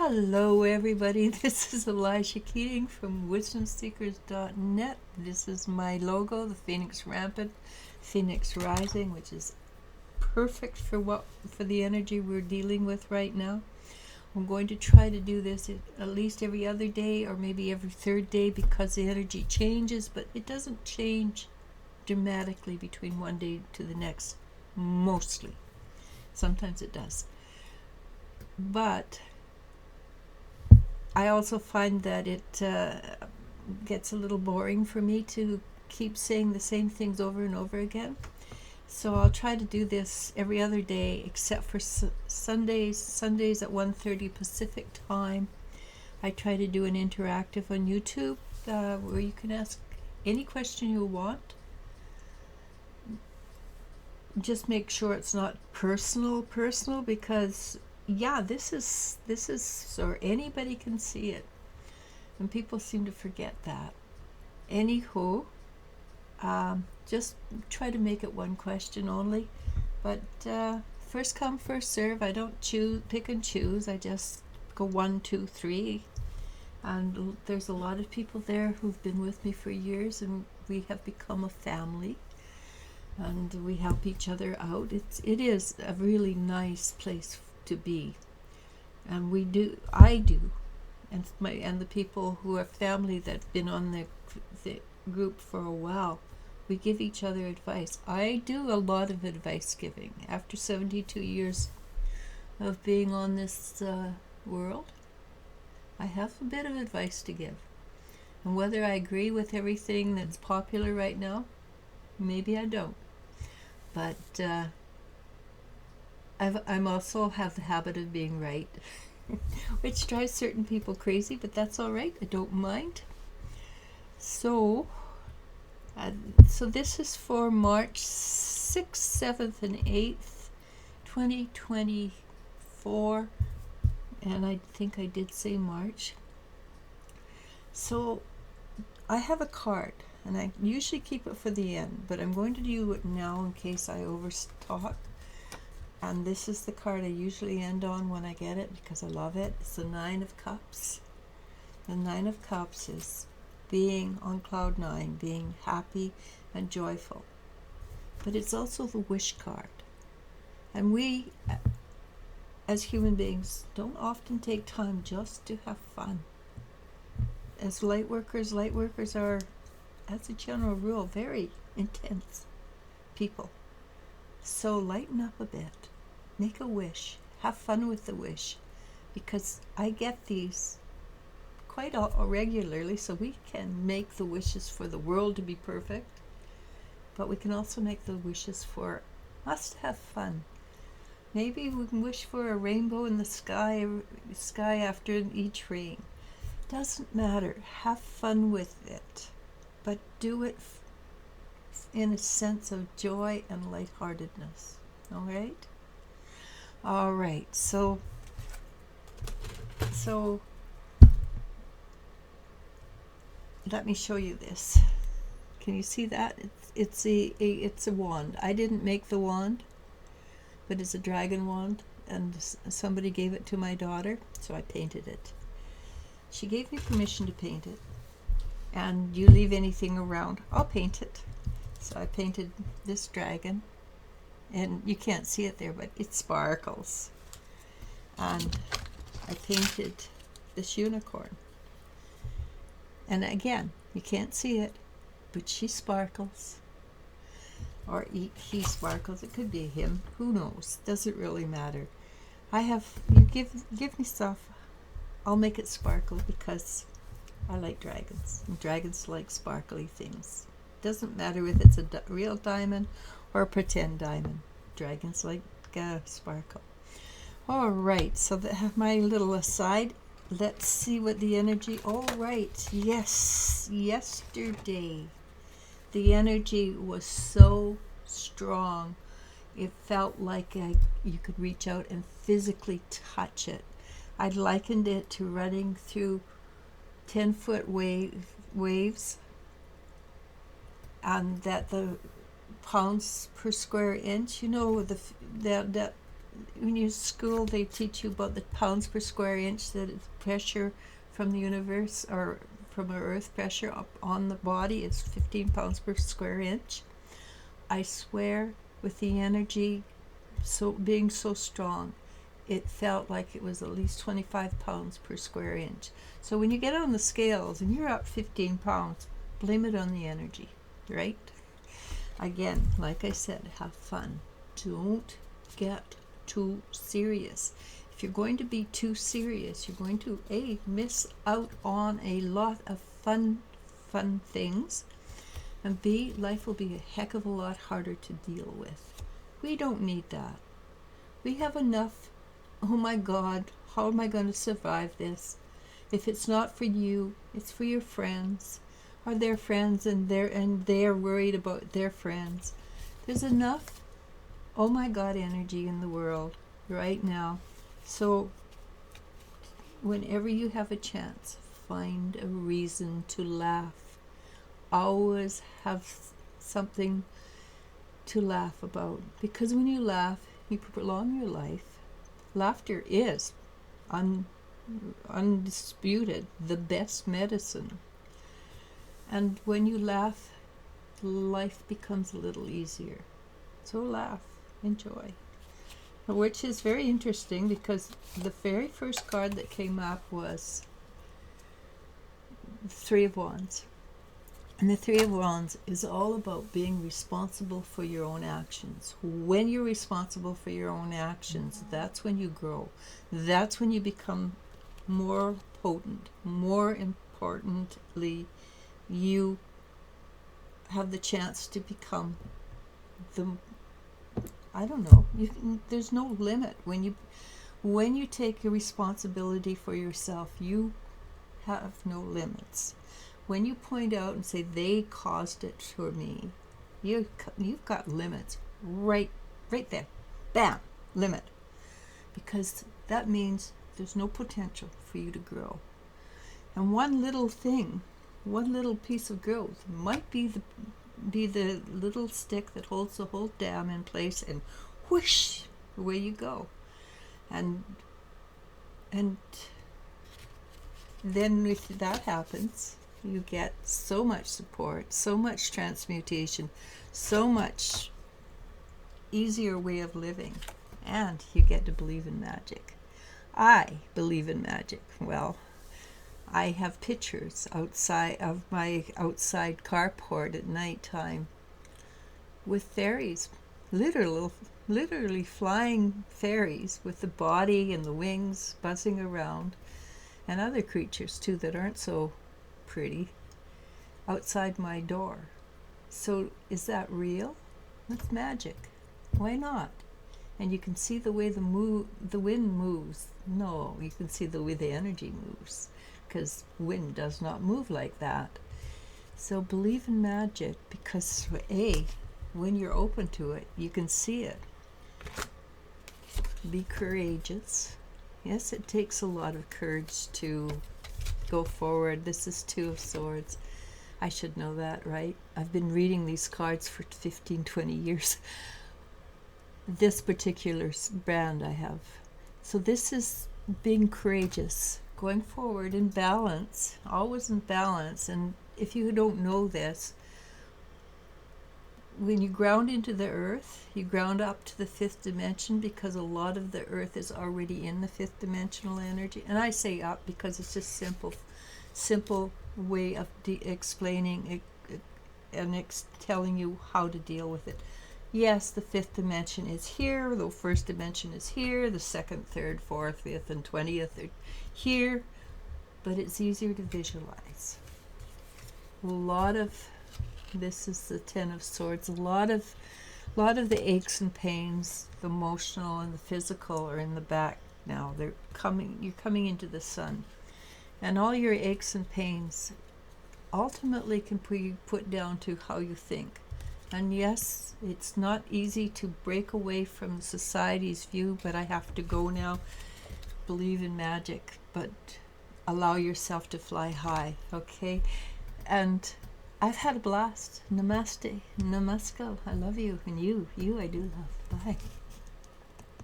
Hello, everybody. This is Elisha Keating from wisdomseekers.net. This is my logo, the Phoenix Rampant, Phoenix Rising, which is perfect for the energy we're dealing with right now. I'm going to try to do this at least every other day or maybe every third day because the energy changes, but it doesn't change dramatically between one day to the next, mostly. Sometimes it does. But I also find that it gets a little boring for me to keep saying the same things over and over again. So I'll try to do this every other day except for Sundays at 1:30 Pacific time. I try to do an interactive on YouTube where you can ask any question you want. Just make sure it's not personal because this is so anybody can see it, and people seem to forget that. Anywho, just try to make it one question only, but first come first serve. I don't pick and choose. I just go 1, 2, 3, and there's a lot of people there who've been with me for years, and we have become a family, and we help each other out. It is a really nice place to be, and I do, and the people who are family that've been on the group for a while, we give each other advice. I do a lot of advice giving. After 72 years of being on this world, I have a bit of advice to give, and whether I agree with everything that's popular right now, maybe I don't, but I'm also have the habit of being right, which drives certain people crazy, but that's all right. I don't mind. So this is for March 6th, 7th, and 8th, 2024, and I think I did say March. So I have a card, and I usually keep it for the end, but I'm going to do it now in case I overtalk. And this is the card I usually end on when I get it because I love it. It's the 9 of Cups. The 9 of Cups is being on cloud 9, being happy and joyful. But it's also the wish card. And we, as human beings, don't often take time just to have fun. As light workers are, as a general rule, very intense people. So lighten up a bit, make a wish, have fun with the wish, because I get these quite regularly, so we can make the wishes for the world to be perfect, but we can also make the wishes for us to have fun. Maybe we can wish for a rainbow in the sky after each rain. Doesn't matter, have fun with it, but do it in a sense of joy and lightheartedness. All right. So let me show you this. Can you see that? It's a wand. I didn't make the wand, but it's a dragon wand, and somebody gave it to my daughter, so I painted it. She gave me permission to paint it, and you leave anything around, I'll paint it. So I painted this dragon, and you can't see it there, but it sparkles. And I painted this unicorn. And again, you can't see it, but she sparkles. Or he sparkles. It could be him. Who knows? Doesn't really matter. You give me stuff, I'll make it sparkle because I like dragons. And dragons like sparkly things. Doesn't matter if it's a real diamond or a pretend diamond. Dragons like sparkle. All right, so my little aside. Let's see what the energy. All right, yes, yesterday the energy was so strong. It felt like you could reach out and physically touch it. I likened it to running through 10-foot waves, and that the pounds per square inch, that when you're in school, they teach you about the pounds per square inch, that it's pressure from the universe or from our earth pressure up on the body. It's 15 pounds per square inch. I swear, with the energy so being so strong, it felt like it was at least 25 pounds per square inch. So when you get on the scales and you're up 15 pounds, blame it on the energy, right? Again, like I said, have fun. Don't get too serious. If you're going to be too serious, you're going to miss out on a lot of fun things, and B, life will be a heck of a lot harder to deal with. We don't need that. We have enough. Oh my God, how am I going to survive this? If it's not for you, it's for your friends, or their friends, and they're worried about their friends. There's enough, oh my God, energy in the world right now. So whenever you have a chance, find a reason to laugh. Always have something to laugh about, because when you laugh, you prolong your life. Laughter is undisputed the best medicine. And when you laugh, life becomes a little easier. So laugh, enjoy. Which is very interesting, because the very first card that came up was the Three of Wands. And the Three of Wands is all about being responsible for your own actions. When you're responsible for your own actions, that's when you grow. That's when you become more potent. More importantly, you have the chance to become there's no limit. When you take a responsibility for yourself, you have no limits. When you point out and say, they caused it for me, you've got limits right there. Bam, limit. Because that means there's no potential for you to grow. And one little thing, one little piece of growth might be the little stick that holds the whole dam in place, and whoosh, away you go. And then if that happens, you get so much support, so much transmutation, so much easier way of living, and you get to believe in magic. I believe in magic. Well, I have pictures outside of my outside carport at night time with fairies, literally flying fairies with the body and the wings buzzing around, and other creatures too that aren't so pretty, outside my door. So is that real? That's magic. Why not? And you can see the way the wind moves. No, you can see the way the energy moves, because wind does not move like that. So believe in magic, because when you're open to it, you can see it. Be courageous. Yes, it takes a lot of courage to go forward. This is Two of Swords. I should know that, right? I've been reading these cards for 15, 20 years. This particular brand I have. So this is being courageous, going forward in balance, always in balance. And if you don't know this, when you ground into the earth, you ground up to the fifth dimension, because a lot of the earth is already in the fifth dimensional energy. And I say up because it's just simple way of explaining it and telling you how to deal with it. Yes, the fifth dimension is here, the first dimension is here, the second, third, fourth, fifth, and 20th are here, but it's easier to visualize. This is the Ten of Swords. A lot of the aches and pains, the emotional and the physical, are in the back now. You're coming into the sun. And all your aches and pains ultimately can be put down to how you think. And yes, it's not easy to break away from society's view, but I have to go now. Believe in magic, but allow yourself to fly high, okay? And I've had a blast. Namaste. Namaskar. I love you. And you I do love. Bye.